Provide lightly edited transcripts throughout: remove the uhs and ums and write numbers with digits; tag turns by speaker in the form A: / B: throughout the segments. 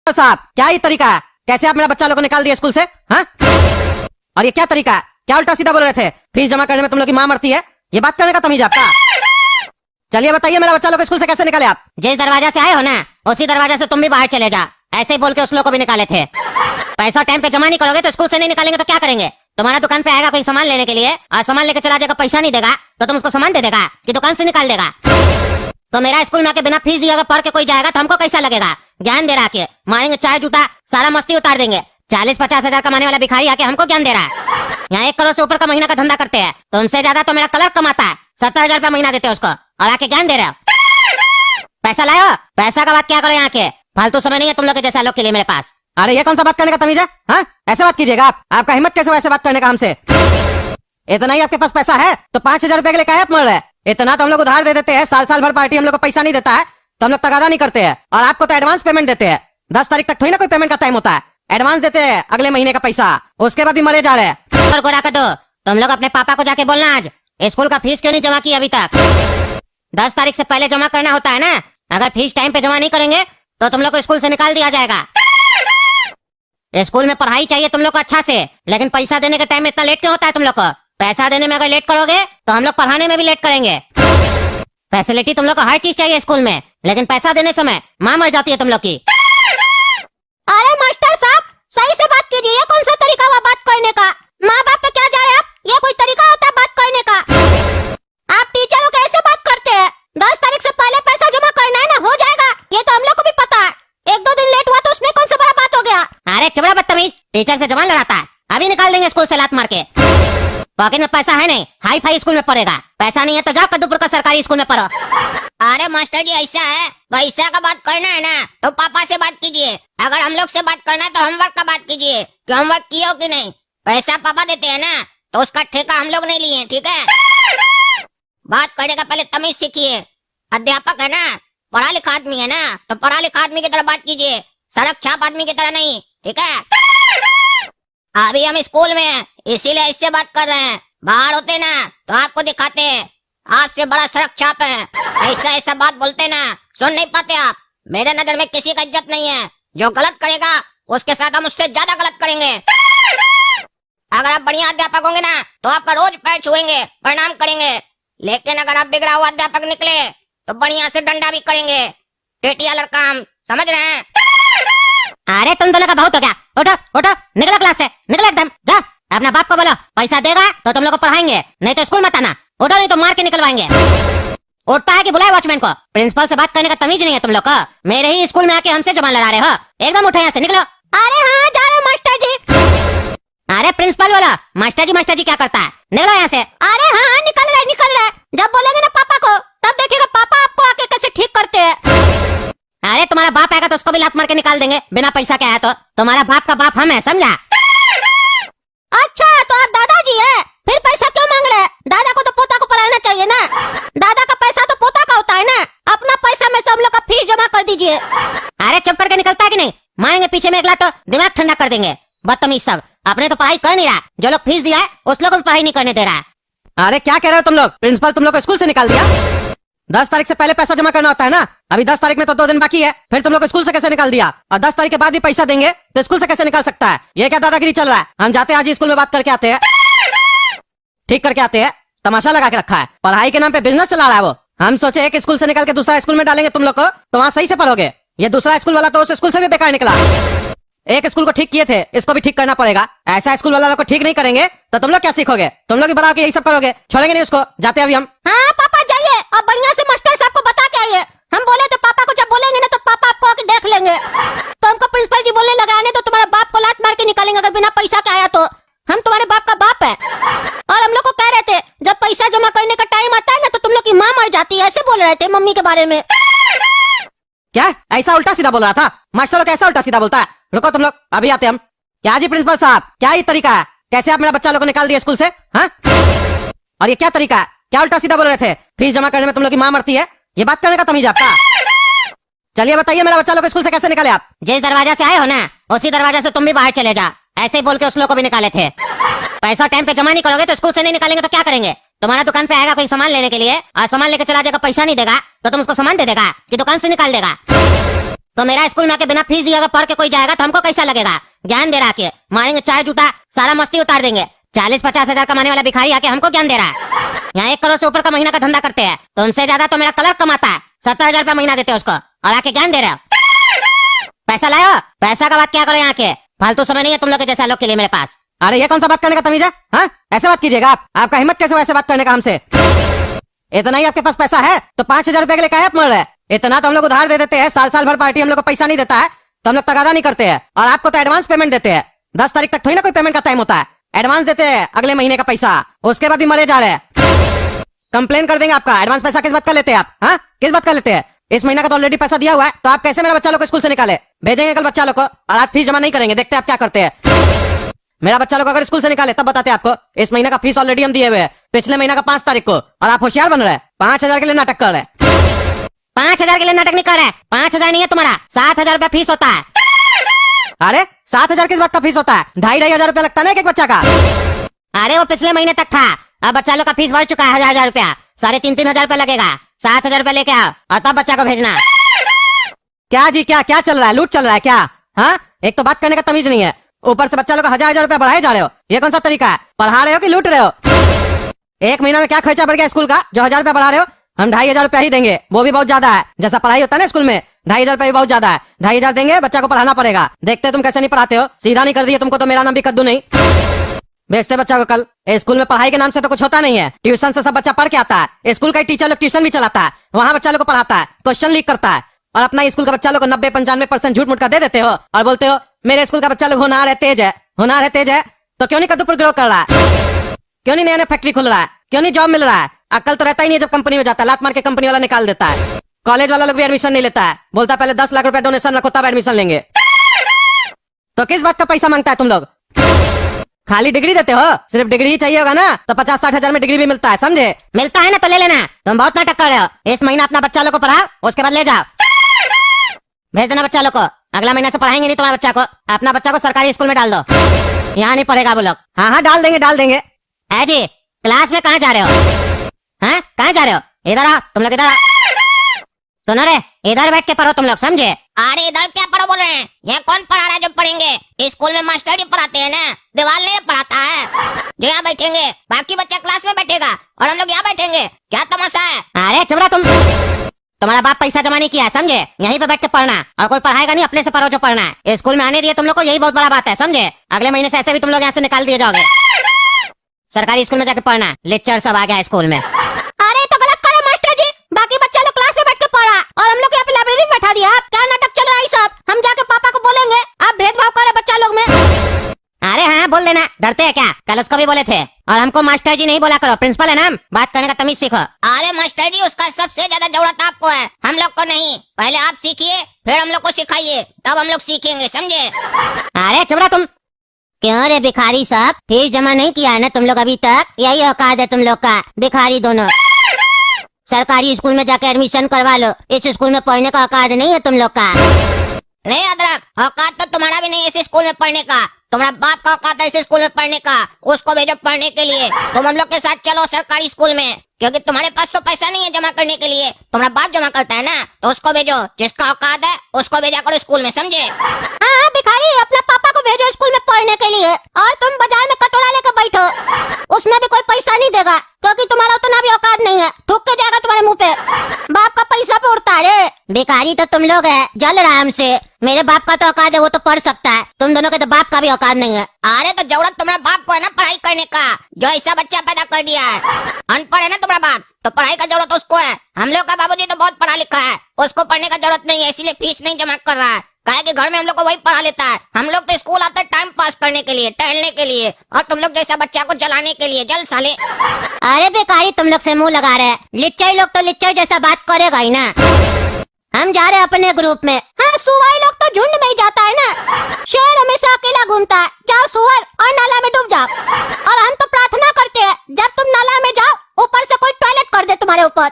A: साहब क्या ये तरीका है? कैसे आप मेरा बच्चा लोग को निकाल दिया स्कूल से? हाँ? और ये क्या तरीका है? क्या उल्टा सीधा बोल रहे थे? फीस जमा करने में तुम लोग की माँ मरती है, ये बात करने का तमीज आपका? चलिए बताइए मेरा बच्चा लोग को स्कूल से कैसे निकाले आप?
B: जिस दरवाजा से आए हो ना उसी दरवाजा से तुम भी बाहर चले जा, ऐसे ही बोल के उस लोग को भी निकाले थे। पैसा टाइम पे जमा नहीं करोगे तो स्कूल से नहीं निकालेंगे तो क्या करेंगे? तुम्हारा दुकान पे आएगा कोई सामान लेने के लिए और सामान लेकर चला जाएगा, पैसा नहीं देगा तो तुम उसको सामान दे देगा कि दुकान से निकाल देगा? तो मेरा स्कूल में आके बिना फीस दिए अगर पढ़ के कोई जाएगा तो हमको कैसा लगेगा? ज्ञान दे रहा है, मारेंगे चाय जूता सारा मस्ती उतार देंगे। 40-50 हजार कमाने वाला भिखारी आके हमको ज्ञान दे रहा है। यहाँ 1 करोड़ से ऊपर का महीना का धंधा करते हैं, तो उनसे ज्यादा तो मेरा क्लर्क कमाता है। 70,000 रुपया महीना देते हैं उसको और आके ज्ञान दे रहे हो। पैसा लाओ, पैसा का बात क्या करो? यहाँ के फालतू समय नहीं है तुम लोग के जैसा लोग के लिए मेरे पास।
A: अरे ये कौन सा बात करने का तमीज है? हाँ? ऐसे बात कीजिएगा आप? आपका हिम्मत कैसे वैसे बात करने का हमसे? इतना ही आपके पास पैसा है तो 5,000 रुपए के लिए क्या आप मर रहे हैं? इतना तो हम लोग उधार दे देते हैं, साल भर पार्टी हम लोग को पैसा नहीं देता है तो हम लोग तगादा नहीं करते हैं, और आपको तो एडवांस पेमेंट देते हैं। 10 तारीख तक थोड़ी ना कोई पेमेंट का टाइम होता है, एडवांस देते हैं अगले महीने का पैसा, उसके बाद भी मरे जा रहे हैं।
B: तुम लोग अपने पापा को जाके बोलना आज स्कूल का फीस क्यों नहीं जमा की अभी तक। 10 तारीख से पहले जमा करना होता है ना, अगर फीस टाइम पे जमा नहीं करेंगे तो तुम लोग को स्कूल से निकाल दिया जाएगा। स्कूल में पढ़ाई चाहिए तुम लोग को अच्छा से, लेकिन पैसा देने के टाइम में इतना लेट क्यों होता है तुम लोग को? पैसा देने में अगर लेट करोगे तो हम लोग पढ़ाने में भी लेट करेंगे। फैसिलिटी तुम लोग को हर चीज चाहिए स्कूल में, लेकिन पैसा देने समय माँ मर जाती है तुम लोग की।
C: अरे मास्टर साहब सही से बात कीजिए, ये कौन सा तरीका हुआ बात कहने का? माँ बाप पे क्या जा रहे हैं आप? ये कोई तरीका होता है बात कहने का? आप टीचरों को ऐसे बात करते हैं? 10 तारीख से पहले पैसा जमा करना है ना, हो जाएगा, ये तो हम लोग को भी पता है। 1-2 दिन लेट हुआ तो उसमें कौन सा बड़ा बात हो गया?
B: अरे चबड़ा बदतमीज, टीचर से जबान लड़ाता है, अभी निकाल देंगे स्कूल से लात मार के। पॉकेट में पैसा है नहीं, हाई फाई स्कूल में पढ़ेगा, पैसा नहीं है तो जा कद्दूपुर का सरकारी स्कूल में पढ़ो।
C: अरे मास्टर जी ऐसा है, पैसा का बात करना है ना तो पापा से बात कीजिए, अगर हम लोग से बात करना है तो होमवर्क का बात कीजिए कि होमवर्क किया हो कि नहीं। पैसा पापा देते हैं ना तो उसका ठेका हम लोग नहीं लिए, ठीक है? बात करने का पहले तमीज सीखिए। अध्यापक है ना, पढ़ा लिखा आदमी है ना, तो पढ़ा लिखा आदमी की तरह बात कीजिए, सड़क छाप आदमी की तरह नहीं, ठीक है? अभी हम स्कूल में हैं इसीलिए इससे बात कर रहे हैं, बाहर होते ना तो आपको दिखाते हैं आपसे बड़ा सड़क छाप है। ऐसा ऐसा बात बोलते ना सुन नहीं पाते आप। मेरे नजर में किसी का इज्जत नहीं है, जो गलत करेगा उसके साथ हम उससे ज्यादा गलत करेंगे। अगर आप बढ़िया अध्यापक होंगे ना तो आपका रोज पैर छुएंगे, प्रणाम करेंगे, लेकिन अगर आप बिगड़ा हुआ अध्यापक निकले तो बढ़िया से डंडा भी करेंगे। टेटिया लड़का हम, समझ रहे हैं?
B: अरे तुम दोनों का बहुत हो गया, उठो उठो, निकलो क्लास से, निकलो एकदम, जा अपना बाप को बोलो पैसा देगा तो तुम लोग को पढ़ाएंगे, नहीं तो स्कूल मत आना। उठो नहीं तो मार के निकलवाएंगे। उठता है कि बुलाए वॉचमैन को? प्रिंसिपल से बात करने का तमीज नहीं है तुम लोग को? मेरे ही स्कूल में आके हमसे जबान लड़ा रहे हो, एकदम उठो यहाँ से, निकलो।
C: अरे हाँ जा रहे मास्टर जी।
B: अरे प्रिंसिपल बोलो, मास्टर जी क्या करता है? निकलो यहाँ से।
C: अरे हाँ निकल रहे, जब बोलेंगे ना पापा को तब देखिएगा पापा आपको आके कैसे ठीक करते हैं।
B: अरे तुम्हारा बाप आएगा तो उसको भी लात मार के निकाल देंगे, बिना पैसा के आया तो। तुम्हारा बाप का बाप हम है, समझा?
C: अच्छा तो आप दादाजी है, फिर पैसा क्यों मांग रहे हैं? दादा को तो पोता को पढ़ाना चाहिए ना, दादा का पैसा तो पोता का होता है ना। अपना पैसा में से हम लोग का फीस जमा कर दीजिए।
B: अरे चुप करके निकलता है कि नहीं? मारेंगे पीछे में एक तो दिमाग ठंडा कर देंगे। बदतमीज सब, अपने तो पढ़ाई कर नहीं रहा, जो लोग फीस दिया है उस लोग को पढ़ाई नहीं करने दे रहा है।
A: अरे क्या कह रहे हो तुम लोग? प्रिंसिपल तुम लोग को स्कूल से निकाल दिया? 10 तारीख से पहले पैसा जमा करना होता है ना, अभी 10 तारीख में तो 2 दिन बाकी है, फिर तुम लोग को स्कूल से कैसे निकाल दिया? और 10 तारीख के बाद भी पैसा देंगे तो स्कूल से कैसे निकाल सकता है? ये क्या दादागिरी चल रहा है? हम जाते हैं आज ही स्कूल में बात करके आते हैं, ठीक करके आते हैं। तमाशा लगा के रखा है, पढ़ाई के नाम पे बिजनेस चला रहा है वो। हम सोचे एक स्कूल से निकाल के दूसरा स्कूल में डालेंगे तुम लोग को तो वहाँ सही से पढ़ोगे। ये दूसरा स्कूल वाला तो उस स्कूल से भी बेकार निकला। एक स्कूल को ठीक किए थे, इसको भी ठीक करना पड़ेगा। ऐसा स्कूल वाला को ठीक नहीं करेंगे तो तुम लोग क्या सीखोगे? तुम लोग भी बड़ा के यही सब करोगे, छोड़ेंगे नहीं उसको। जाते अभी हम।
C: हाँ पापा जाइए और बढ़िया से मास्टर साहब को बता के आइए। हम बोले तो पापा को जब बोलेंगे ना तो पापा आपको आके देख लेंगे। तो हमको प्रिंसिपल जी बोलने लगा नहीं तो तुम्हारे बाप को लात मार के निकालेंगे अगर बिना पैसा के आया तो। हम तुम्हारे बाप का बाप है, और हम लोग को कह रहे थे जब पैसा जमा करने का टाइम आता है ना तो तुम लोग की माँ मर जाती है, ऐसे बोल रहे थे मम्मी के बारे में।
A: क्या ऐसा उल्टा सीधा बोल रहा था? मास्टर लोग ऐसा उल्टा सीधा बोलता है? रुको तुम लोग, अभी आते हम। क्या जी प्रिंसिपल साहब क्या ये तरीका है? कैसे आप मेरा बच्चा लोग को निकाल दिया स्कूल से? हाँ? और ये क्या तरीका है? क्या उल्टा सीधा बोल रहे थे? फीस जमा करने में तुम लोग की माँ मरती है, ये बात करने का तमीज आपका? चलिए बताइए मेरा बच्चा लोग को स्कूल से कैसे निकाले आप?
B: जिस दरवाजा से आए हो ना उसी दरवाजा से तुम भी बाहर चले जा, ऐसे ही बोल के उस लोग को भी निकाले थे। पैसा टाइम पे जमा नहीं करोगे तो स्कूल से नहीं निकालेंगे तो क्या करेंगे? तुम्हारा दुकान पे आएगा कोई सामान लेने के लिए और सामान लेकर चला जाएगा, पैसा नहीं देगा तो तुम उसको सामान दे देगा कि दुकान से निकाल देगा? तो मेरा स्कूल में आके बिना फीस दिए अगर पढ़ के कोई जाएगा तो हमको कैसा लगेगा? ज्ञान दे रहा के मारेंगे चाय जूता सारा मस्ती उतार देंगे। 40-50 हजार कमाने वाला भिखारी आके हमको ज्ञान दे रहा है। यहाँ 1 करोड़ से ऊपर का महीना का धंधा करते हैं, तो उनसे ज्यादा तो मेरा क्लर्क कमाता है। 70,000 रुपया महीना देते हैं उसको और आके ज्ञान दे रहे हो। पैसा लाओ, पैसा का बात क्या करो यहाँ के, फालतू समय नहीं है तुम लोग के जैसा लोग के लिए मेरे पास।
A: अरे ये कौन सा बात करने का तमीज है? हाँ, ऐसे बात कीजिएगा आप। आपका हिम्मत कैसे वैसे बात करने का हमसे? इतना ही आपके पास पैसा है तो 5,000 रुपए के लिए काहे आप मर रहे हैं? इतना तो हम लोग उधार दे देते हैं, साल भर पार्टी हम लोग को पैसा नहीं देता है तो हम लोग तगादा नहीं करते हैं, और आपको तो एडवांस पेमेंट देते हैं। 10 तारीख तक थोड़ी ना कोई पेमेंट का टाइम होता है, एडवांस देते हैं अगले महीने का पैसा, उसके बाद भी मरे जा रहे हैं। कंप्लेन कर देंगे आपका। एडवांस पैसा किस बात का लेते हैं आप? हाँ, किस बात का लेते हैं? इस महीना का तो ऑलरेडी पैसा दिया हुआ है, तो आप कैसे मेरा बच्चा लोग को स्कूल से निकाले? भेजेंगे कल बच्चा लोग को और आज फीस जमा नहीं करेंगे, देखते हैं आप क्या करते हैं। मेरा बच्चा लोग अगर स्कूल से निकाले तब बताते हैं आपको। इस महीने का फीस ऑलरेडी हम दिए हुए हैं, पिछले महीना का 5 तारीख को, और आप होशियार बन रहे हैं। 5,000 के लिए नाटक कर रहे हैं।
B: 5,000 के लिए नाटक नहीं कर रहा है। 5,000 नहीं है तुम्हारा, 7,000 रुपया फीस होता है।
A: अरे 7,000 किस बात का फीस होता है? 2,500 रुपया लगता है ना एक बच्चा का।
B: अरे वो पिछले महीने तक था, अब बच्चा लोग का फीस बढ़ चुका है 1,000 रुपया। 3,500 हजार रुपया लगेगा। 7,000 रुपया लेके आओ और तब बच्चा को भेजना।
A: क्या जी, क्या क्या चल रहा है? लूट चल रहा है क्या? हाँ, एक तो बात करने का तमीज नहीं है, ऊपर से बच्चा लोग 1,000 रुपया बढ़ाए जा रहे हो। ये कौन सा तरीका है? पढ़ा रहे हो कि लूट रहे हो? एक महीना में क्या खर्चा बढ़ गया स्कूल का जो 1,000 रुपया बढ़ा रहे हो? हम 2,500 रुपया ही देंगे, वो भी बहुत ज्यादा है। जैसा पढ़ाई होता है ना स्कूल में, 2,500 रुपया भी बहुत ज्यादा है। 2,500 देंगे, बच्चा को पढ़ाना पड़ेगा। देखते तुम कैसे नहीं पढ़ाते हो। सीधा नहीं कर दिए तुमको तो मेरा नाम भी कद्दू नहीं। भेजते बच्चा को कल। स्कूल में पढ़ाई के नाम से तो कुछ होता नहीं है, ट्यूशन से सब बच्चा पढ़ के आता है। स्कूल का टीचर लोग ट्यूशन भी चलाता है, वहाँ बच्चा लोग को पढ़ाता है, क्वेश्चन लीक करता है, और अपना स्कूल का बच्चा लोग को 90-95% झूठ मूठ का दे देते हो और बोलते हो मेरे स्कूल का बच्चा लोग होनहार है, तेज है। होनहार है, तेज है तो क्यों नहीं कद्दूपुर ग्रो कर रहा है? क्यों नहीं नया नया फैक्ट्री खुल रहा है? क्यों नहीं जॉब मिल रहा है? अकल तो रहता ही नहीं जब कंपनी में जाता है, लात मार के कंपनी वाला निकाल देता है। कॉलेज वाला लोग भी एडमिशन नहीं लेता है, बोलता है पहले 10 लाख रुपया डोनेशन रखो तब एडमिशन लेंगे। तो किस बात का पैसा मांगता है तुम लोग? खाली डिग्री देते हो? सिर्फ डिग्री ही चाहिए होगा ना तो 50-60 हजार में डिग्री भी मिलता है, समझे?
B: मिलता है ना तो ले लेना। तुम बहुत नाटक कर रहे हो। इस महीना अपना बच्चा लोग को पढ़ाओ, उसके बाद ले जाओ। भेज देना बच्चा लोग को। अगला महीना से पढ़ाएंगे नहीं तुम्हारा बच्चा को। अपना बच्चा को सरकारी स्कूल में डाल दो, यहाँ नहीं पढ़ेगा वो लोग।
A: हाँ हाँ, डाल देंगे डाल देंगे।
B: है जी, क्लास में कहाँ जा रहे हो? हाँ, कहाँ जा रहे हो? इधर आओ तुम लोग, इधर आओ। सुनो रे, इधर बैठ के पढ़ो तुम लोग, समझे?
C: अरे इधर क्या पढ़ो बोल रहे हैं? यहाँ कौन पढ़ा रहा है जो पढ़ेंगे? स्कूल में मास्टर जी पढ़ाते हैं ना, दीवार नहीं पढ़ाता है। जो यहाँ बैठेंगे, बाकी बच्चा क्लास में बैठेगा और हम लोग यहाँ बैठेंगे। क्या तमाशा है?
B: अरे चुप तुम। तुम्हारा बाप पैसा जमा नहीं किया है, समझे? यहीं पे बैठ के पढ़ना, और कोई पढ़ाएगा नहीं, अपने से पढ़ो जो पढ़ना है। स्कूल में आने दिए तुम लोग को, यही बहुत बड़ा बात है, समझे? अगले महीने से ऐसे भी तुम लोग यहाँ से निकाल दिए जाओगे। सरकारी स्कूल में जाके पढ़ना। लेक्चर सब आ गया स्कूल में।
C: अरे तो गलत करो मास्टर जी, बाकी बच्चा लोग क्लास में बैठ के पढ़ा और हम लोग यहाँ पे लाइब्रेरी में बैठा दिया। क्या नाटक चल रहा है सब? हम जाके पापा को बोलेंगे आप भेदभाव कर रहे बच्चा लोग में।
B: अरे हाँ, बोल देना, डरते हैं क्या? कल उसको भी बोले थे। और हमको मास्टर जी नहीं बोला करो, प्रिंसिपल है ना, बात करने का तमीज सीखो।
C: अरे मास्टर जी, उसका सबसे ज्यादा जरूरत आपको है, हम लोग को नहीं। पहले आप सीखिए फिर हम लोग को सिखाइए, तब हम लोग सीखेंगे, समझे?
B: अरे चुप तुम। क्यों रे भिखारी साहब, फीस जमा नहीं किया है ना तुम लोग अभी तक? यही औकात है तुम लोग का, भिखारी दोनों। सरकारी स्कूल में जाके एडमिशन करवा लो, इस स्कूल में पढ़ने का औकात नहीं है तुम लोग का।
C: नहीं अदरक, औकात तो तुम्हारा भी नहीं है इस स्कूल में पढ़ने का। तुम्हारा बाप का औकात है इस स्कूल में पढ़ने का, उसको भेजो पढ़ने के लिए। तुम हम लोग के साथ चलो सरकारी स्कूल में, क्योंकि तुम्हारे पास तो पैसा नहीं है जमा करने के लिए। तुम्हारा बाप जमा करता है ना, तो उसको भेजो। जिसका औकात है उसको भेजा करो स्कूल में, समझे?
B: हाँ भिखारी, अपना पापा को भेजो स्कूल में पढ़ने के लिए, और तुम बाजार में कटोरा लेकर बैठो। उसमें भी कोई पैसा नहीं देगा, क्योंकि तुम्हारा उतना भी औकात नहीं है। थूक के जाएगा तुम्हारे मुंह पे। बाप का पैसा पे उड़ता है। भिखारी तो तुम लोग है, जल रहा हमसे। मेरे बाप का तो औकात है, वो तो पढ़ सकता है। तुम दोनों के तो बाप का भी औकात नहीं है।
C: अरे तो जरूरत तुम्हारे बाप को है ना पढ़ाई करने का, जो ऐसा बच्चा पैदा कर दिया है। अनपढ़ है ना तुम्हारा बाप, तो पढ़ाई का जरूरत उसको है। हम लोग का बाबूजी तो बहुत पढ़ा लिखा है, उसको पढ़ने का जरूरत नहीं है, इसीलिए फीस नहीं जमा कर रहा है। कहे कि घर में हम लोग को वही पढ़ा लेता है। हम लोग तो स्कूल आते टाइम पास करने के लिए, टहलने के लिए, और तुम लोग जैसा बच्चा को जलाने के लिए। जल साले।
B: अरे बेकारी, तुम लोग से मुंह लगा रहे हैं। लिच्चई लोग तो लिच्चई जैसा बात करेगा ही ना। हम जा रहे हैं अपने ग्रुप में।
C: हाँ, सुअर लोग तो झुंड में ही जाता है ना, शेर हमेशा अकेला घूमता है। जाओ सुअर और नाला में डूब जाओ। और हम तो प्रार्थना करते हैं जब तुम नाला में जाओ, ऊपर से कोई टॉयलेट कर दे तुम्हारे ऊपर।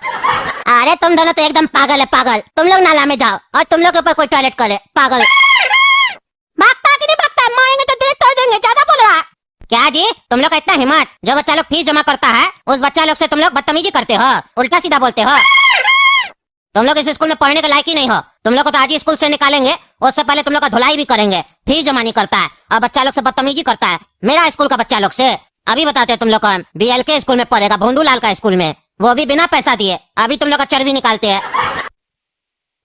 B: अरे तुम दोनों तो एकदम पागल है, पागल। तुम लोग नाला में जाओ और तुम लोग के ऊपर कोई टॉयलेट करे, पागल।
C: भागता कि नहीं भागता? मारेंगे तो देख तोड़ देंगे, ज्यादा बोल रहा है।
B: क्या जी, तुम लोग का इतना हिम्मत? जो बच्चा लोग फीस जमा करता है उस बच्चा लोग से तुम लोग बदतमीजी करते हो, उल्टा सीधा बोलते हो। तुम लोग इस स्कूल में पढ़ने के लायक ही नहीं हो। तुम लोग को तो आज ही स्कूल से निकालेंगे, उससे पहले तुम लोग का धुलाई भी करेंगे। फीस जमा नहीं करता है और बच्चा लोग से बदतमीजी करता है, मेरा स्कूल का बच्चा लोग से। अभी बताते हैं तुम लोग को, हम BLK स्कूल में पढ़ेगा, भोंदूलाल का स्कूल में, वो भी बिना पैसा दिए। अभी तुम लोग का चर्बी निकालते हैं।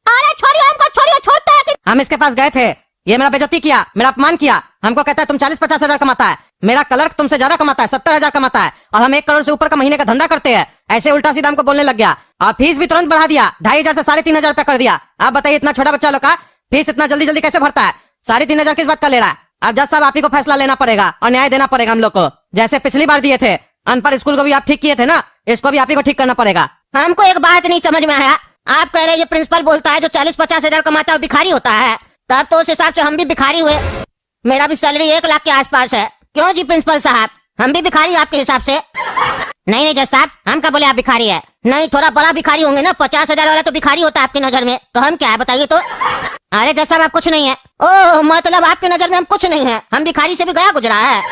C: अरे छोड़िए हमको, छोड़िए, छोड़ते हैं कि
A: हम इसके पास गए थे, ये मेरा बेइज्जती किया, मेरा अपमान किया। हमको कहता है तुम 40-50 हजार कमाता है, मेरा क्लर्क तुमसे ज्यादा कमाता है, 70 हजार कमाता है, और हम 1 करोड़ से ऊपर का महीने का धंधा करते हैं। ऐसे उल्टा सीधा हमको बोलने लग गया और फीस भी तुरंत बढ़ा दिया, 2,500 से 3,500 रुपया कर दिया। आप बताइए इतना छोटा बच्चा लोग का फीस इतना जल्दी जल्दी कैसे भरता है? 3,500 किस बात का ले रहा है? अब जज साहब आप ही को फैसला लेना पड़ेगा और न्याय देना पड़ेगा हम लोग को। जैसे पिछली बार दिए थे अनपढ़ स्कूल को भी आप ठीक किए थे ना, इसको भी आप ही को ठीक करना पड़ेगा।
B: हमको एक बात नहीं समझ में आया, आप कह रहे हैं ये प्रिंसिपल बोलता है जो 40-50 हजार कमाता है वो भिखारी होता है, तब तो उस हिसाब से हम भी भिखारी हुए। मेरा भी सैलरी 1 लाख के आसपास है। क्यों जी प्रिंसिपल साहब, हम भी भिखारी आपके हिसाब से? नहीं नहीं जज साहब, हम क्या बोले आप भिखारी है? नहीं, थोड़ा बड़ा भिखारी होंगे ना, 50 हजार वाला तो भिखारी होता है आपकी नजर में, तो हम क्या है बताइए तो? अरे जज साहब आप कुछ नहीं है। ओह, मतलब आपकी नजर में हम कुछ नहीं है, हम भिखारी से भी गया गुजरा है।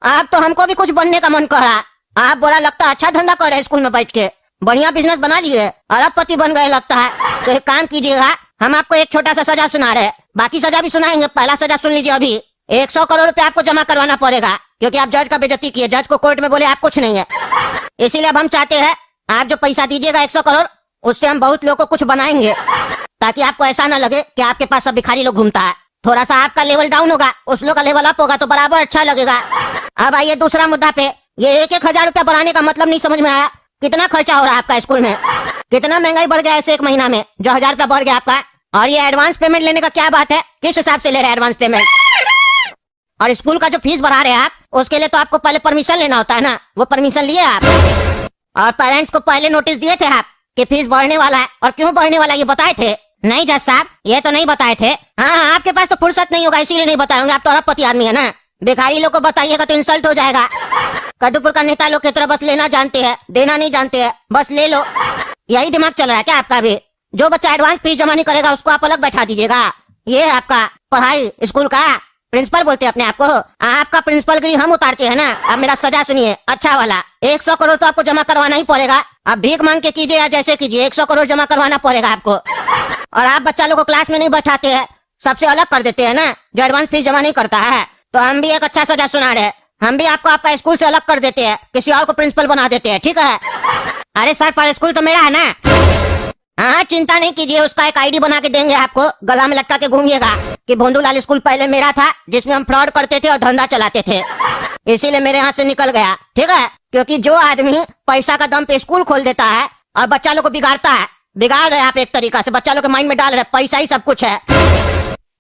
B: आप तो हमको भी कुछ बनने का मन कर रहा। आप बुरा लगता है अच्छा धंधा कर रहे हैं स्कूल में बैठ के, बढ़िया बिजनेस बना लिए, अरबपति बन गए लगता है। तो एक काम कीजिएगा, हम आपको एक छोटा सा सजा सुना रहे हैं, बाकी सजा भी सुनाएंगे, पहला सजा सुन लीजिए। अभी 100 करोड़ रुपए आपको जमा करवाना पड़ेगा, क्योंकि आप जज का बेइज्जती किए, जज को कोर्ट में बोले आप कुछ नहीं है। इसीलिए अब हम चाहते हैं आप जो पैसा दीजिएगा 100 करोड़, उससे हम बहुत लोगों को कुछ बनाएंगे, ताकि आपको ऐसा ना लगे कि आपके पास सब भिखारी लोग घूमता है। थोड़ा सा आपका लेवल डाउन होगा, उस लोग का लेवल अप होगा, तो बराबर अच्छा लगेगा। अब आइए दूसरा मुद्दा पे। ये 1-1 हजार रुपया बढ़ाने का मतलब नहीं समझ में आया। कितना खर्चा हो रहा है आपका स्कूल में? कितना महंगाई बढ़ गया ऐसे 1 महीना में जो 1000 रुपया बढ़ गया आपका? और ये एडवांस पेमेंट लेने का क्या बात है? किस हिसाब से ले रहे हैं एडवांस पेमेंट? और स्कूल का जो फीस बढ़ा रहे हैं आप, उसके लिए तो आपको पहले परमिशन लेना होता है ना, वो परमिशन लिए आप? और पेरेंट्स को पहले नोटिस दिए थे आप कि फीस बढ़ने वाला है, और क्यों बढ़ने वाला है ये बताए थे? नहीं जज साहब, ये तो नहीं बताए थे। हाँ, आपके पास तो फुर्सत नहीं होगा इसीलिए नहीं बताएंगे, आप तो अरबपति आदमी है ना। भिखारी लोग को बताइएगा तो इंसल्ट हो जाएगा। कद्दूपुर का नेता लोग की तरह बस लेना जानते हैं, देना नहीं जानते हैं, बस ले लो, यही दिमाग चल रहा है क्या आपका भी? जो बच्चा एडवांस फीस जमा नहीं करेगा उसको आप अलग बैठा दीजिएगा। ये है आपका पढ़ाई स्कूल का? प्रिंसिपल बोलते हैं अपने आप को? आपका प्रिंसिपल गिरी हम उतारते हैं ना। अब मेरा सजा सुनिए, अच्छा वाला 100 करोड़ तो आपको जमा करवाना ही पड़ेगा। अब भीख मांग के कीजिए या जैसे कीजिए, 100 करोड़ जमा करवाना पड़ेगा आपको। और आप बच्चा लोग को क्लास में नहीं बैठाते हैं, सबसे अलग कर देते हैं ना, जो एडवांस फीस जमा नहीं करता है। तो हम भी एक अच्छा सजा सुना रहे हैं, हम भी आपको आपका स्कूल से अलग कर देते हैं, किसी और को प्रिंसिपल बना देते हैं, ठीक है? अरे सर, पर स्कूल तो मेरा है ना। हाँ, चिंता नहीं कीजिए, उसका एक ID बना के देंगे आपको, गला में लटका के घूमिएगा कि भोंदूलाल स्कूल पहले मेरा था, जिसमें हम फ्रॉड करते थे और धंधा चलाते थे, इसीलिए मेरे हाथ से निकल गया, ठीक है? क्योंकि जो आदमी पैसा का दम पे स्कूल खोल देता है और बच्चा लोग को बिगाड़ता है, बिगाड़ रहे आप एक तरीका से, बच्चा लोग के माइंड में डाल रहे पैसा ही सब कुछ है।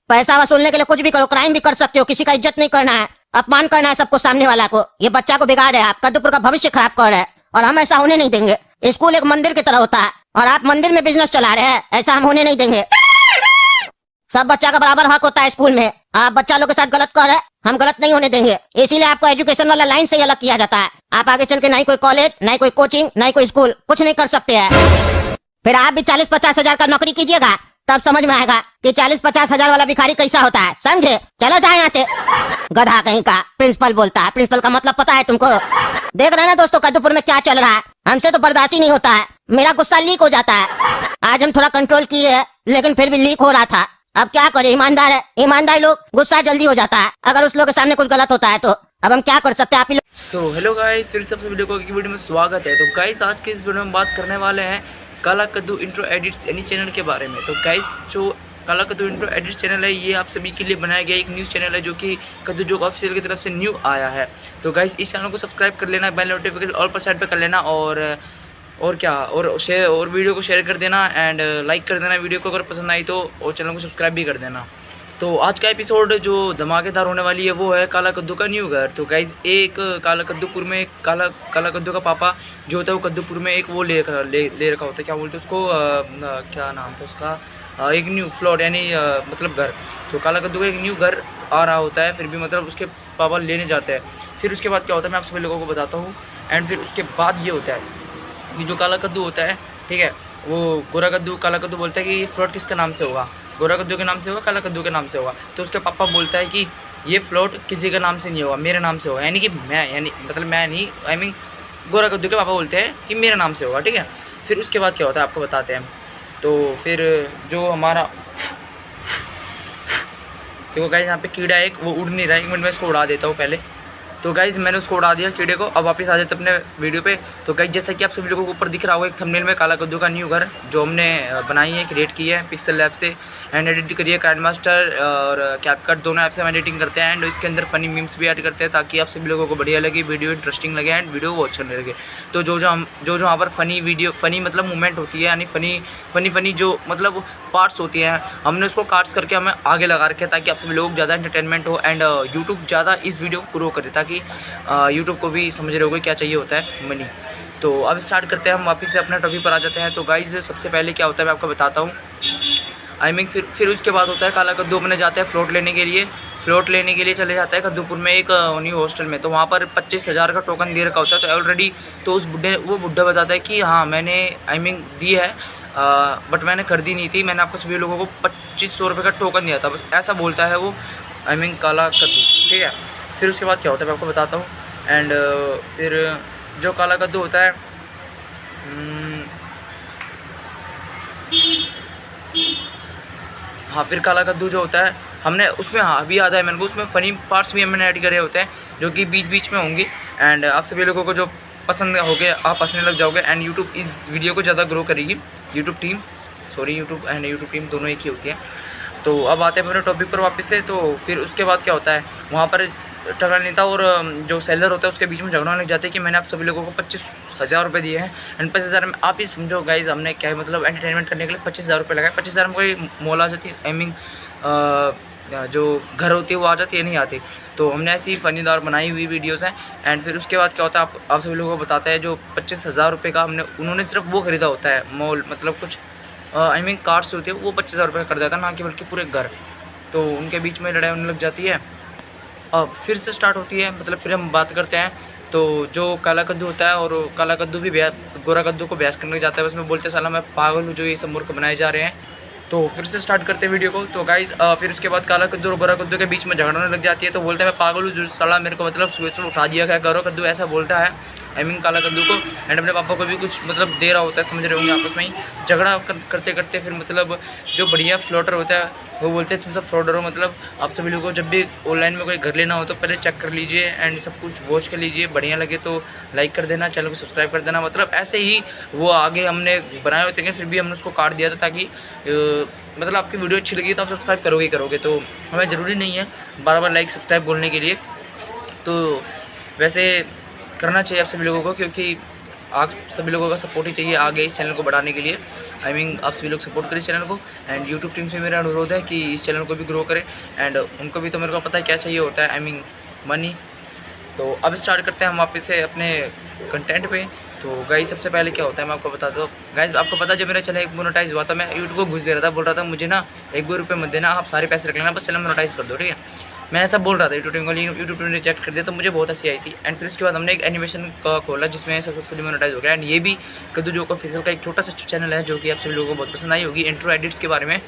B: पैसा वसूलने के लिए कुछ भी करो, क्राइम भी कर सकते हो, किसी का इज्जत नहीं करना है, अपमान करना है सबको, सामने वाला को। ये बच्चा को बिगाड़ रहे हैं आप, कद्दूपुर का भविष्य खराब कर रहे हैं, और हम ऐसा होने नहीं देंगे। स्कूल एक मंदिर की तरह होता है और आप मंदिर में बिजनेस चला रहे हैं, ऐसा हम होने नहीं देंगे। सब बच्चा का बराबर हक होता है स्कूल में, आप बच्चा लोग के साथ गलत कर रहे हैं, हम गलत नहीं होने देंगे। इसीलिए आपको एजुकेशन वाला लाइन से अलग किया जाता है। आप आगे चल के ना ही कोई कॉलेज, ना ही कोई कोचिंग, ना ही कोई स्कूल, कुछ नहीं कर सकते हैं। फिर आप भी 40-50 हजार का नौकरी कीजिएगा, तब समझ में आएगा कि 40-50 हजार वाला भिखारी कैसा होता है, समझे? चलो जाए यहाँ से, गधा कहीं का। प्रिंसिपल बोलता है, प्रिंसिपल का मतलब पता है तुमको? देख रहे हैं ना दोस्तों कद्दूपुर में क्या चल रहा है, हमसे तो बर्दाश्त ही नहीं होता है, मेरा गुस्सा लीक हो जाता है। आज हम थोड़ा कंट्रोल किए हैं, लेकिन फिर भी लीक हो रहा था। अब क्या करें, ईमानदार है, ईमानदार लोग गुस्सा जल्दी हो जाता है अगर उस लोग के सामने कुछ गलत होता है तो। अब हम क्या कर सकते हैं, आप ही लोग।
D: सो हेलो गाइस, फिर सबसे वीडियो में स्वागत है। तो गाइस आज के इस वीडियो में बात करने वाले हैं काला कद्दू इंट्रो एडिट्स यानी चैनल के बारे में। तो गाइस जो काला कद्दू इंट्रो एडिट्स चैनल है, ये आप सभी के लिए बनाया गया एक न्यूज़ चैनल है, जो कि कद्दू जोक ऑफिशियल की तरफ से न्यू आया है। तो गाइस इस चैनल को सब्सक्राइब कर लेना, बेल नोटिफिकेशन ऑल पर साइड पे कर लेना, और क्या और वीडियो को शेयर कर देना एंड लाइक कर देना वीडियो को अगर पसंद आई तो, और चैनल को सब्सक्राइब भी कर देना। तो आज का एपिसोड जो धमाकेदार होने वाली है वो है काला कद्दू का न्यू घर। तो गाइज एक काला कद्दूपुर में काला कद्दू का पापा जो होता है वो कद्दूपुर में एक वो ले रखा होता है, क्या बोलते हैं उसको, क्या नाम था उसका, एक न्यू फ्लॉट यानी मतलब घर। तो काला कद्दू का एक न्यू घर आ रहा होता है, फिर भी मतलब उसके पापा लेने जाते हैं। फिर उसके बाद क्या होता है मैं आप सभी लोगों को बताता हूँ। एंड फिर उसके बाद ये होता है कि जो काला कद्दू होता है, ठीक है, वो गोरा कद्दू काला कद्दू बोलता है कि ये फ्लॉट किसका नाम से होगा, गोरा कद्दू के नाम से होगा, काला कद्दू के नाम से होगा। तो उसके पापा बोलता है कि ये फ्लॉट किसी के नाम से नहीं होगा, मेरे नाम से होगा, यानी कि मैं नहीं, आई मीन गोरा कद्दू के पापा बोलते हैं कि मेरे नाम से होगा, ठीक है। फिर उसके बाद क्या होता है आपको बताते हैं। तो फिर जो हमारा देखो गाइस यहाँ पे कीड़ा एक वो उड़ नहीं रहा है, 1 मिनट में इसको उड़ा देता हूँ पहले। तो गाइज़ मैंने उसको उड़ा दिया कीड़े को। अब वापस आ जाते अपने वीडियो पे। तो गाइज़ जैसा कि आप सभी लोगों को ऊपर दिख रहा होगा एक थंबनेल में काला कद्दू का न्यू घर जो हमने बनाई है, क्रिएट की है पिक्सल लैब से एंड एडिट करी है। काइनमास्टर और कैपकट दोनों ऐप से हम एडिटिंग करते हैं एंड इसके अंदर फ़नी मीम्स भी ऐड करते हैं ताकि आप सभी लोगों को बढ़िया लगे, वीडियो इंटरेस्टिंग लगे एंड वीडियो वो अच्छा लगे। तो जो वहाँ पर फ़नी मतलब मूवमेंट होती है, यानी फ़नी जो मतलब पार्ट्स होती हैं, हमने उसको कार्ड्स करके हमें आगे लगा रखे ताकि आप सभी लोग ज़्यादा एंटरटेनमेंट हो एंड यूट्यूब ज़्यादा इस वीडियो को ग्रो करे ताकि यूट्यूब को भी समझ रहे होगे क्या चाहिए होता है, मनी। तो अब स्टार्ट करते हैं, हम वापस से अपने टॉपिक पर आ जाते हैं। तो गाइज़ सबसे पहले क्या होता है मैं आपको बताता हूँ। फिर उसके बाद होता है काला कद्दू अपने जाते हैं फ्लोट लेने के लिए चले जाता है कद्दूपुर में एक न्यू हॉस्टल में। तो वहाँ पर 25,000 का टोकन दे रखा होता है। तो ऑलरेडी तो वो बुढ़ा बताता है कि हाँ मैंने दी है बट मैंने खरीदी नहीं थी, मैंने आपको सभी लोगों को 2500 रुपये का टोकन दिया था, बस ऐसा बोलता है वो काला कद्दू, ठीक है। फिर उसके बाद क्या होता है मैं आपको बताता हूँ एंड फिर जो काला कद्दू होता है हाँ, फिर काला कद्दू जो होता है हमने उसमें हाँ अभी याद है मेरे को, उसमें फ़नी पार्ट्स भी हमने ऐड करे होते हैं जो कि बीच बीच में होंगे एंड आप सभी लोगों को जो पसंद हो गए आप हंसने लग जाओगे एंड यूट्यूब इस वीडियो को ज़्यादा ग्रो करेगी। यूट्यूब एंड यूट्यूब टीम दोनों एक ही होती है। तो अब आते हैं अपने टॉपिक पर वापस से। तो फिर उसके बाद क्या होता है वहाँ पर टकरा नेता और जो सेलर होता है उसके बीच में झगड़ा लग जाता है कि मैंने आप सभी लोगों को 25,000 रुपये दिए हैं एंड 25,000 में आप ही समझो गाइज हमने क्या है मतलब एंटरटेनमेंट करने के लिए 25,000 रुपये लगाए। 25,000 में कोई मोल आ जाती है, जो घर होती है वो आ जाती है, नहीं आती। तो हमने ऐसी फ़नीदार बनाई हुई वीडियोज़ हैं एंड फिर उसके बाद क्या होता है आप सभी लोगों को बताता है जो 25,000 रुपये का उन्होंने सिर्फ वो ख़रीदा होता है मोल, मतलब कुछ कार्ड्स होती है वो 25,000 रुपये का कर देता है, ना कि बल्कि पूरे घर। तो उनके बीच में लड़ाई होने लग जाती है। अब फिर से स्टार्ट होती है, मतलब फिर हम बात करते हैं। तो जो काला कद्दू होता है और काला कद्दू भी गोरा कद्दू को बहस करने जाता है, बस मैं बोलते साला मैं पागल हूँ जो ये सब मूर्ख बनाए जा रहे हैं। तो फिर से स्टार्ट करते हैं वीडियो को। तो गाइज़ फिर उसके बाद काला कद्दू और गोरा कद्दू के बीच में झगड़ा होने लग जाती है। तो बोलते हैं मैं पागल हूँ जो साला मेरे को मतलब सुबह से उठा दिया गया गोरा कद्दू, ऐसा बोलता है काला कद्दू को एंड अपने पापा को भी कुछ मतलब दे रहा होता है, समझ रहे होंगे। आपस में ही झगड़ा करते करते फिर मतलब जो बढ़िया फ्लोटर होता है वो बोलते हैं तुम सब फ्रॉडर हो, मतलब आप सभी लोगों को जब भी ऑनलाइन में कोई घर लेना हो तो पहले चेक कर लीजिए एंड सब कुछ वॉच कर लीजिए, बढ़िया लगे तो लाइक कर देना, चैनल को सब्सक्राइब कर देना। मतलब ऐसे ही वो आगे हमने बनाए होते हैं, फिर भी हमने उसको काट दिया था ताकि मतलब आपकी वीडियो अच्छी लगी तो आप सब्सक्राइब करोगे ही करोगे। तो हमें ज़रूरी नहीं है बार बार लाइक सब्सक्राइब बोलने के लिए, तो वैसे करना चाहिए आप सभी लोगों को, क्योंकि आप सभी लोगों का सपोर्ट ही चाहिए आगे इस चैनल को बढ़ाने के लिए। आप सभी लोग सपोर्ट करें इस चैनल को एंड यूट्यूब टीम से मेरा अनुरोध है कि इस चैनल को भी ग्रो करें एंड उनको भी तो मेरे को पता है क्या चाहिए होता है, मनी। तो अब स्टार्ट करते हैं हम वापस से अपने कंटेंट पे। तो गाइस सबसे पहले क्या होता है मैं आपको बता दूँ। गाइस आपको पता है जब मेरा चैनल 1 मोनेटाइज हुआ था मैं यूट्यूब को घुस दे रहा था, बोल रहा था मुझे ना 1 रुपये मत देना, आप सारे पैसे रख लेना, बस चैनल मोनेटाइज कर दो, ठीक है। मैं ऐसा बोल रहा था यूट्यूब को, यूट्यूब ने रिजेक्ट कर दिया, तो मुझे बहुत हंसी आई थी। एंड फिर उसके बाद हमने एक एनिमेशन का खोला जिसमें सक्सेसफुली मोनेटाइज हो गया एंड ये भी कद्दू जोक ऑफिशियल का एक छोटा सा चैनल है जो कि आप सभी लोगों को बहुत पसंद आई होगी, इंट्रो एडिट्स के बारे में,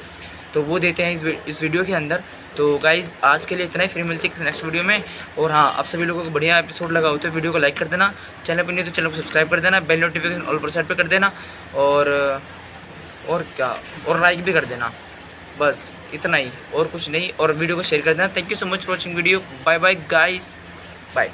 D: तो वो देते हैं इस वीडियो के अंदर। तो गाइज़ आज के लिए इतना ही, फिर मिलती है नेक्स्ट वीडियो में। और हाँ, आप सभी लोगों को बढ़िया एपिसोड लगा हो तो वीडियो को लाइक कर देना, चैनल पर नहीं तो चैनल को सब्सक्राइब कर देना, बेल नोटिफिकेशन ऑल पर सेट पर कर देना और क्या और लाइक भी कर देना, बस इतना ही और कुछ नहीं। और वीडियो को शेयर कर देना। Thank you so much for watching video. Bye bye guys, bye.